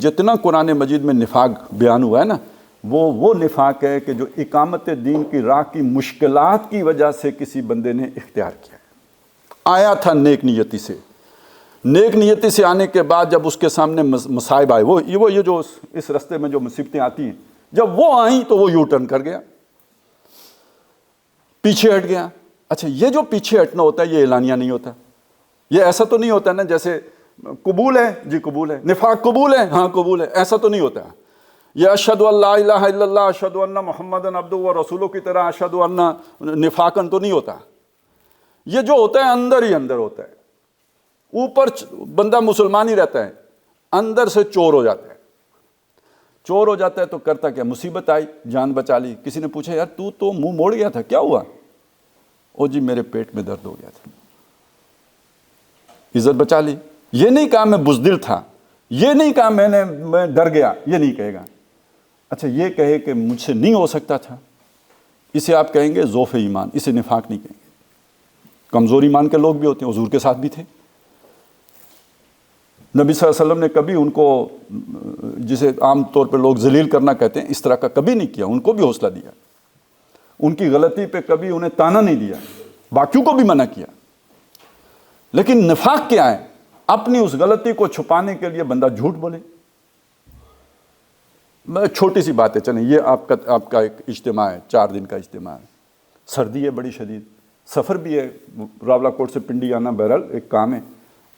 جتنا قرآن مجید میں نفاق بیان ہوا ہے نا، وہ نفاق ہے کہ جو اقامت دین کی راہ کی مشکلات کی وجہ سے کسی بندے نے اختیار کیا ہے۔ آیا تھا نیک نیتی سے آنے کے بعد جب اس کے سامنے مصائب آئے، یہ جو اس رستے میں جو مصیبتیں آتی ہیں، جب وہ آئیں تو وہ یو ٹرن کر گیا، پیچھے ہٹ گیا۔ اچھا، یہ جو پیچھے ہٹنا ہوتا ہے یہ اعلانیہ نہیں ہوتا، یہ ایسا تو نہیں ہوتا نا جیسے قبول ہے جی قبول ہے، نفاق قبول ہے ہاں قبول ہے، ایسا تو نہیں ہوتا۔ یہ اشہد ان لا الہ الا اللہ اشہد ان محمدن عبدہ و رسولہ کی طرح اشہد ان نفاقن تو نہیں ہوتا۔ یہ جو ہوتا ہے اندر ہی اندر ہوتا ہے، اوپر بندہ مسلمان ہی رہتا ہے، اندر سے چور ہو جاتا ہے۔ چور ہو جاتا ہے تو کرتا کیا، مصیبت آئی جان بچا لی۔ کسی نے پوچھا یار تو منہ موڑ گیا تھا، کیا ہوا؟ او جی میرے پیٹ میں درد ہو گیا تھا، عزت بچا لی۔ یہ نہیں کہا میں بزدل تھا، یہ نہیں کہا میں ڈر گیا، یہ نہیں کہے گا۔ اچھا یہ کہے کہ مجھ سے نہیں ہو سکتا تھا، اسے آپ کہیں گے ضعف ایمان، اسے نفاق نہیں کہیں گے۔ کمزور ایمان کے لوگ بھی ہوتے ہیں، حضور کے ساتھ بھی تھے۔ نبی صلی اللہ علیہ وسلم نے کبھی ان کو، جسے عام طور پہ لوگ ذلیل کرنا کہتے ہیں، اس طرح کا کبھی نہیں کیا، ان کو بھی حوصلہ دیا، ان کی غلطی پہ کبھی انہیں تانا نہیں دیا، باقیوں کو بھی منع کیا۔ لیکن نفاق کیا ہے؟ اپنی اس غلطی کو چھپانے کے لیے بندہ جھوٹ بولے۔ چھوٹی سی بات ہے، چلیں یہ آپ کا ایک اجتماع ہے، 4 دن کا اجتماع ہے، سردی ہے بڑی شدید، سفر بھی ہے، راولہ کوٹ سے پنڈی آنا بہرحال ایک کام ہے۔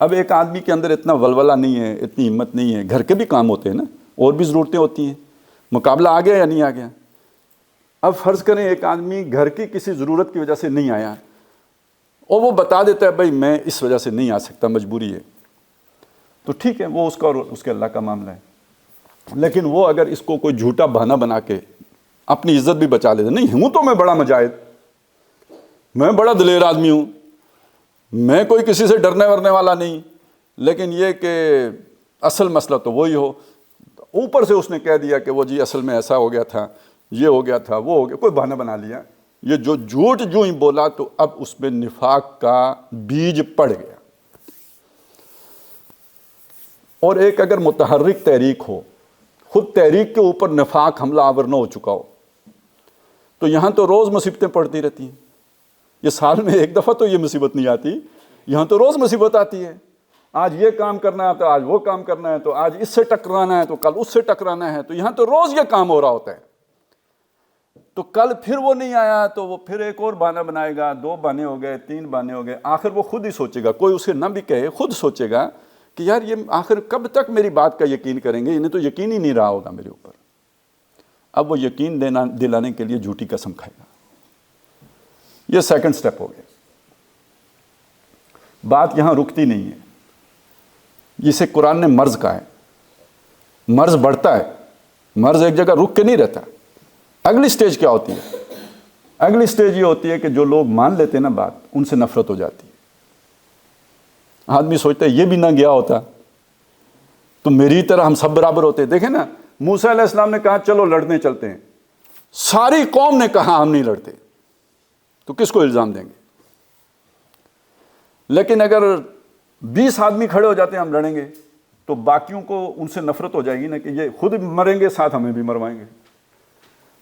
اب ایک آدمی کے اندر اتنا ولولہ نہیں ہے، اتنی ہمت نہیں ہے، گھر کے بھی کام ہوتے ہیں نا، اور بھی ضرورتیں ہوتی ہیں، مقابلہ آ گیا یا نہیں آ گیا؟ اب فرض کریں ایک آدمی گھر کی کسی ضرورت کی وجہ سے نہیں آیا، اور وہ بتا دیتا ہے بھائی میں اس وجہ سے نہیں آ سکتا، مجبوری ہے، تو ٹھیک ہے، وہ اس کا اور اس کے اللہ کا معاملہ ہے۔ لیکن وہ اگر اس کو کوئی جھوٹا بہانہ بنا کے اپنی عزت بھی بچا لیتا، نہیں ہوں تو میں بڑا مجاہد، میں بڑا دلیر آدمی ہوں، میں کوئی کسی سے ڈرنے ورنے والا نہیں، لیکن یہ کہ اصل مسئلہ تو وہی ہو، اوپر سے اس نے کہہ دیا کہ وہ جی اصل میں ایسا ہو گیا تھا، یہ ہو گیا تھا، وہ ہو گیا، کوئی بہانہ بنا لیا، یہ جو جھوٹ جو ہی بولا تو اب اس میں نفاق کا بیج پڑ گیا۔ اور ایک اگر متحرک تحریک ہو، خود تحریک کے اوپر نفاق حملہ آور نہ ہو چکا ہو، تو یہاں تو روز مصیبتیں پڑتی رہتی ہیں، یہ سال میں ایک دفعہ تو یہ مصیبت نہیں آتی، یہاں تو روز مصیبت آتی ہے۔ آج یہ کام کرنا ہے تو آج وہ کام کرنا ہے، تو آج اس سے ٹکرانا ہے تو کل اس سے ٹکرانا ہے، تو یہاں تو روز یہ کام ہو رہا ہوتا ہے۔ تو کل پھر وہ نہیں آیا تو وہ پھر ایک اور بہانہ بنائے گا، 2 بہانے ہو گئے، 3 بہانے ہو گئے، آخر وہ خود ہی سوچے گا، کوئی اسے نہ بھی کہے، خود سوچے گا کہ یار یہ آخر کب تک میری بات کا یقین کریں گے، انہیں تو یقین ہی نہیں رہا ہوگا میرے اوپر۔ اب وہ یقین دلانے کے لیے جھوٹی قسم کھائے گا۔ یہ سیکنڈ سٹیپ ہو گیا۔ بات یہاں رکتی نہیں ہے، جسے قرآن نے مرض کہا ہے، مرض بڑھتا ہے، مرض ایک جگہ رک کے نہیں رہتا۔ اگلی سٹیج کیا ہوتی ہے؟ اگلی سٹیج یہ ہوتی ہے کہ جو لوگ مان لیتے ہیں نا بات، ان سے نفرت ہو جاتی ہے۔ آدمی سوچتا ہے یہ بھی نہ گیا ہوتا تو میری طرح ہم سب برابر ہوتے۔ دیکھیں نا، موسیٰ علیہ السلام نے کہا چلو لڑنے چلتے ہیں، ساری قوم نے کہا ہم نہیں لڑتے، تو کس کو الزام دیں گے؟ لیکن اگر 20 آدمی کھڑے ہو جاتے ہیں ہم لڑیں گے، تو باقیوں کو ان سے نفرت ہو جائے گی نا کہ یہ خود مریں گے ساتھ ہمیں بھی مروائیں گے،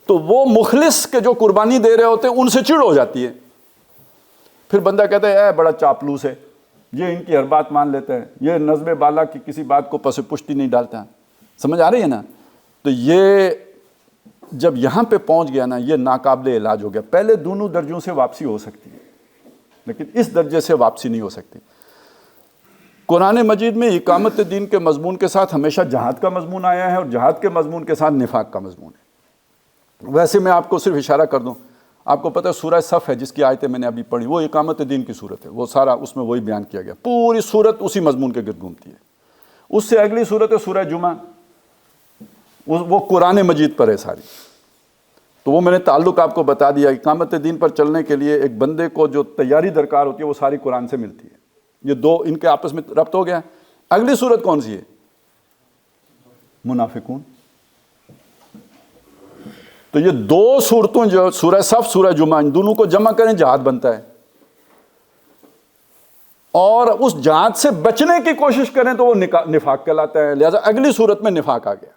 تو وہ مخلص کے جو قربانی دے رہے ہوتے ہیں ان سے چڑ ہو جاتی ہے۔ پھر بندہ کہتا ہے اے بڑا چاپلوس ہے، یہ ان کی ہر بات مان لیتا ہے، یہ نظم بالا کی کسی بات کو پس پشتی نہیں ڈالتا۔ سمجھ آ رہی ہے نا؟ تو یہ جب یہاں پہ پہنچ گیا نا، یہ ناقابل علاج ہو گیا۔ پہلے دونوں درجوں سے واپسی ہو سکتی ہے، لیکن اس درجے سے واپسی نہیں ہو سکتی۔ قرآن مجید میں اقامت دین کے مضمون کے ساتھ ہمیشہ جہاد کا مضمون آیا ہے، اور جہاد کے مضمون کے ساتھ نفاق کا مضمون ہے۔ ویسے میں آپ کو صرف اشارہ کر دوں، آپ کو پتہ ہے سورہ صف ہے جس کی آیتیں میں نے ابھی پڑھی، وہ اقامت دین کی صورت ہے، وہ سارا اس میں وہی بیان کیا گیا، پوری صورت اسی مضمون کے گرد گھومتی ہے۔ اس سے اگلی صورت ہے سورہ جمعہ، وہ قرآن مجید پر ہے ساری، تو وہ میں نے تعلق آپ کو بتا دیا۔ اقامت دین پر چلنے کے لیے ایک بندے کو جو تیاری درکار ہوتی ہے وہ ساری قرآن سے ملتی ہے۔ یہ دو ان کے آپس میں ربط ہو گیا۔ اگلی صورت کون سی ہے؟ منافقون۔ تو یہ 2 صورتوں جو سورہ صف سورہ جمعہ، ان دونوں کو جمع کریں جہاد بنتا ہے۔ اور اس جہاد سے بچنے کی کوشش کریں تو وہ نفاق کہلاتا ہے. لہذا اگلی صورت میں نفاق آ گیا.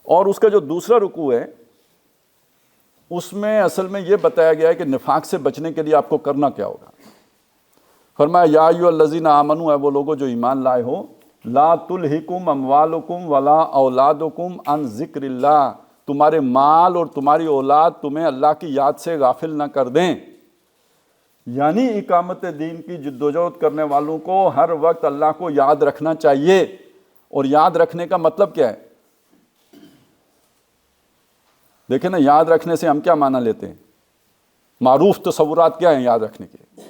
اور اس کا جو دوسرا رکوع ہے اس میں اصل میں یہ بتایا گیا ہے کہ نفاق سے بچنے کے لیے آپ کو کرنا کیا ہوگا. فرمایا یا ایھا الذین آمنوا، ہے وہ لوگوں جو ایمان لائے ہو، لا تلہکم اموالکم ولا اولادکم عن ذکر اللہ، تمہارے مال اور تمہاری اولاد تمہیں اللہ کی یاد سے غافل نہ کر دیں. یعنی اقامت دین کی جدوجہد کرنے والوں کو ہر وقت اللہ کو یاد رکھنا چاہیے. اور یاد رکھنے کا مطلب کیا ہے؟ دیکھیں نا، یاد رکھنے سے ہم کیا معنی لیتے ہیں؟ معروف تصورات کیا ہیں یاد رکھنے کے؟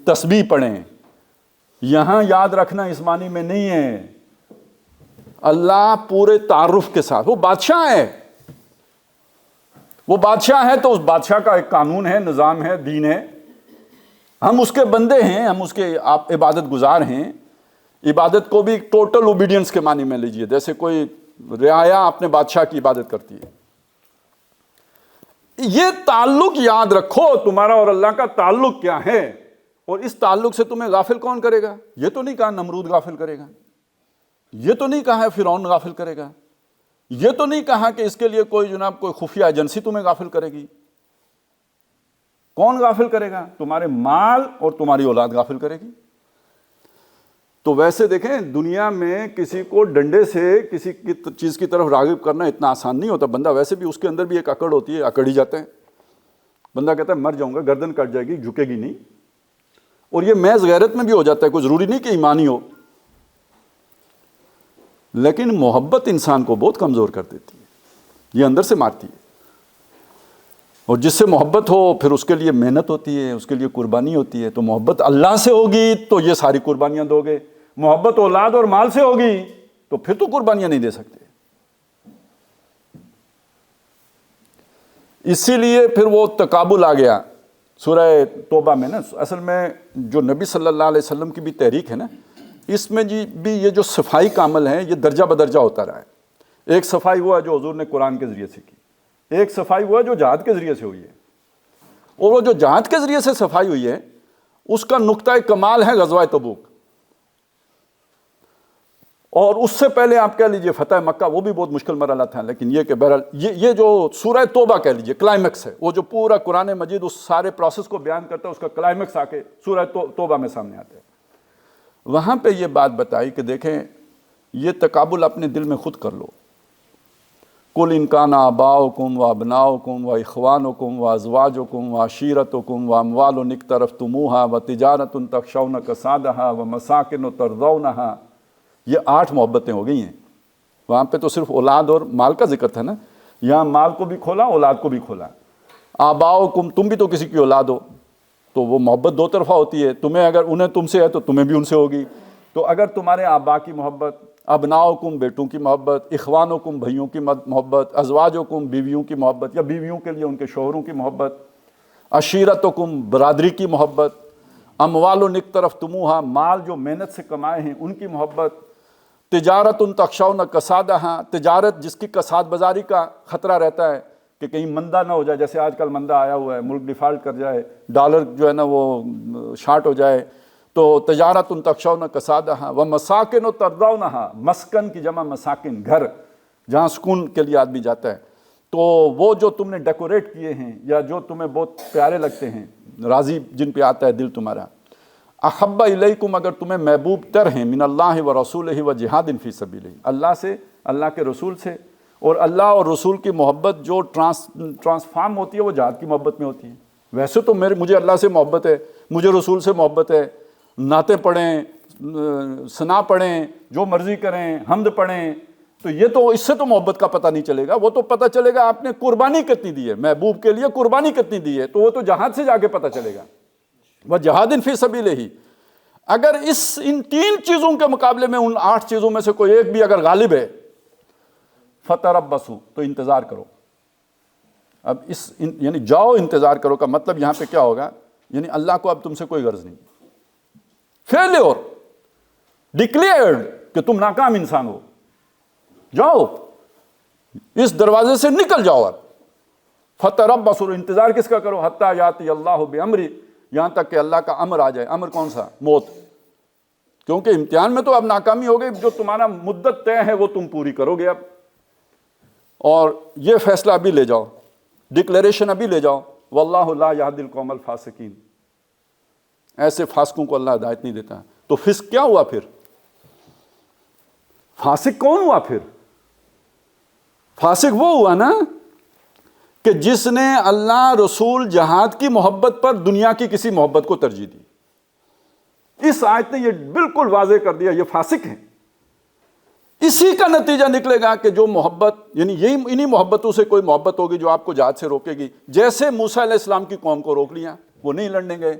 تسبیح پڑھیں. یہاں یاد رکھنا اس معنی میں نہیں ہے. اللہ پورے تعارف کے ساتھ، وہ بادشاہ ہے، وہ بادشاہ ہے تو اس بادشاہ کا ایک قانون ہے، نظام ہے، دین ہے. ہم اس کے بندے ہیں، ہم اس کے آپ عبادت گزار ہیں. عبادت کو بھی ٹوٹل اوبیڈینس کے معنی میں لیجئے، جیسے کوئی رعایا اپنے بادشاہ کی عبادت کرتی ہے. یہ تعلق یاد رکھو، تمہارا اور اللہ کا تعلق کیا ہے، اور اس تعلق سے تمہیں غافل کون کرے گا؟ یہ تو نہیں کہا نمرود غافل کرے گا، یہ تو نہیں کہا فرعون غافل کرے گا، یہ تو نہیں کہا کہ اس کے لیے کوئی جناب کوئی خفیہ ایجنسی تمہیں غافل کرے گی. کون غافل کرے گا؟ تمہارے مال اور تمہاری اولاد غافل کرے گی. تو ویسے دیکھیں دنیا میں کسی کو ڈنڈے سے کسی کی چیز کی طرف راغب کرنا اتنا آسان نہیں ہوتا. بندہ ویسے بھی اس کے اندر بھی ایک اکڑ ہوتی ہے، اکڑ ہی جاتا ہے. بندہ کہتا ہے مر جاؤں گا، گردن کٹ جائے گی، جھکے گی نہیں. اور یہ محض غیرت میں بھی ہو جاتا ہے، کوئی ضروری نہیں کہ ایمانی ہو. لیکن محبت انسان کو بہت کمزور کر دیتی ہے، یہ اندر سے مارتی ہے. اور جس سے محبت ہو پھر اس کے لیے محنت ہوتی ہے، اس کے لیے قربانی ہوتی ہے. تو محبت اللہ سے ہوگی تو یہ ساری قربانیاں دو گے. محبت اولاد اور مال سے ہوگی تو پھر تو قربانیاں نہیں دے سکتے. اسی لیے پھر وہ تقابل آ گیا سورہ توبہ میں نا. اصل میں جو نبی صلی اللہ علیہ وسلم کی بھی تحریک ہے نا، اس میں جی بھی یہ جو صفائی کا عمل ہے یہ درجہ بدرجہ ہوتا رہا ہے. ایک صفائی ہوا جو حضور نے قرآن کے ذریعے سے کی، ایک صفائی ہوا جو جہاد کے ذریعے سے ہوئی ہے. اور وہ جو جہاد کے ذریعے سے صفائی ہوئی ہے اس کا نقطہ کمال ہے غزوہ تبوک. اور اس سے پہلے آپ کہہ لیجئے فتح مکہ، وہ بھی بہت مشکل مرحلہ تھا. لیکن یہ کہ بہرحال یہ جو سورہ توبہ کہہ لیجئے کلائمیکس ہے، وہ جو پورا قرآن مجید اس سارے پروسیس کو بیان کرتا ہے، اس کا کلائمیکس آ کے سورہ توبہ میں سامنے آتا ہے. وہاں پہ یہ بات بتائی کہ دیکھیں یہ تقابل اپنے دل میں خود کر لو. قُلْ إِنْ كَانَ آبَاؤُكُمْ وَأَبْنَاؤُكُمْ وَإِخْوَانُكُمْ وَأَزْوَاجُكُمْ وَعَشِيرَتُكُمْ وَأَمْوَالٌ اقْتَرَفْتُمُوهَا وَتِجَارَةٌ تَخْشَوْنَ كَسَادَهَا وَمَسَاكِنُ تَرْضَوْنَهَا. یہ 8 محبتیں ہو گئی ہیں. وہاں پہ تو صرف اولاد اور مال کا ذکر تھا نا، یہاں مال کو بھی کھولا، اولاد کو بھی کھولا. آباؤکم، تم بھی تو کسی کی اولاد ہو، تو وہ محبت دو طرفہ ہوتی ہے. تمہیں اگر انہیں تم سے ہے تو تمہیں بھی ان سے ہوگی. تو اگر تمہارے آبا کی محبت، ابناؤکم بیٹوں کی محبت، اخوانکم بھائیوں کی محبت، ازواجکم بیویوں کی محبت یا بیویوں کے لیے ان کے شوہروں کی محبت، عشیرتکم برادری کی محبت، اموال اقترفتموہا مال جو محنت سے کمائے ہیں ان کی محبت، تجارت تخشون کسادہا تجارت جس کی کساد بازاری کا خطرہ رہتا ہے کہ کہیں مندہ نہ ہو جائے، جیسے آج کل مندہ آیا ہوا ہے، ملک ڈیفالٹ کر جائے، ڈالر جو ہے نا وہ شارٹ ہو جائے. تو تجارت تخشون کسادہا ومساکن ترضونہا، مسکن کی جمع مساکن، گھر جہاں سکون کے لیے آدمی جاتا ہے. تو وہ جو تم نے ڈیکوریٹ کیے ہیں یا جو تمہیں بہت پیارے لگتے ہیں، راضی جن پہ آتا ہے دل تمہارا، احب الیکم اگر تمہیں محبوب تر ہیں، من اللہ و رسولہ و جہاد فی سبیلہ، اللہ سے، اللہ کے رسول سے. اور اللہ اور رسول کی محبت جو ٹرانسفارم ہوتی ہے وہ جہاد کی محبت میں ہوتی ہے. ویسے تو مجھے اللہ سے محبت ہے، مجھے رسول سے محبت ہے، نعتیں پڑھیں، ثنا پڑھیں، جو مرضی کریں، حمد پڑھیں، تو یہ تو اس سے تو محبت کا پتہ نہیں چلے گا. وہ تو پتہ چلے گا آپ نے قربانی کتنی دی ہے، محبوب کے لیے قربانی کتنی دی ہے، تو وہ تو جہاد سے جا کے پتہ چلے گا. وہ جہاد فی سبیلہ. اگر ان 3 چیزوں کے مقابلے میں ان 8 چیزوں میں سے کوئی ایک بھی اگر غالب ہے، فتربصوا، تو انتظار کرو. اب یعنی جاؤ انتظار کرو کا مطلب یہاں پہ کیا ہوگا؟ یعنی اللہ کو اب تم سے کوئی غرض نہیں. فیلیور ڈکلیئرڈ کہ تم ناکام انسان ہو. جاؤ اس دروازے سے نکل جاؤ. اب فتربصوا، انتظار کس کا کرو؟ حتی یاتی اللہ بامری، یہاں تک کہ اللہ کا امر آ جائے. امر کون سا؟ موت. کیونکہ امتحان میں تو اب ناکامی ہو گئی, جو تمہارا مدت طے ہے وہ تم پوری کرو گے اب, اور یہ فیصلہ ابھی لے جاؤ, ڈکلیریشن ابھی لے جاؤ, واللہ لا یہدی القوم الفاسقین. ایسے فاسقوں کو اللہ ہدایت نہیں دیتا. تو فسق کیا ہوا پھر؟ فاسق کون ہوا پھر؟ فاسق وہ ہوا نا کہ جس نے اللہ, رسول, جہاد کی محبت پر دنیا کی کسی محبت کو ترجیح دی. اس آیت نے یہ بالکل واضح کر دیا, یہ فاسق ہیں. اسی کا نتیجہ نکلے گا کہ جو محبت, یعنی انہی محبتوں سے کوئی محبت ہوگی جو آپ کو جہاد سے روکے گی. جیسے موسیٰ علیہ السلام کی قوم کو روک لیا, وہ نہیں لڑنے گئے.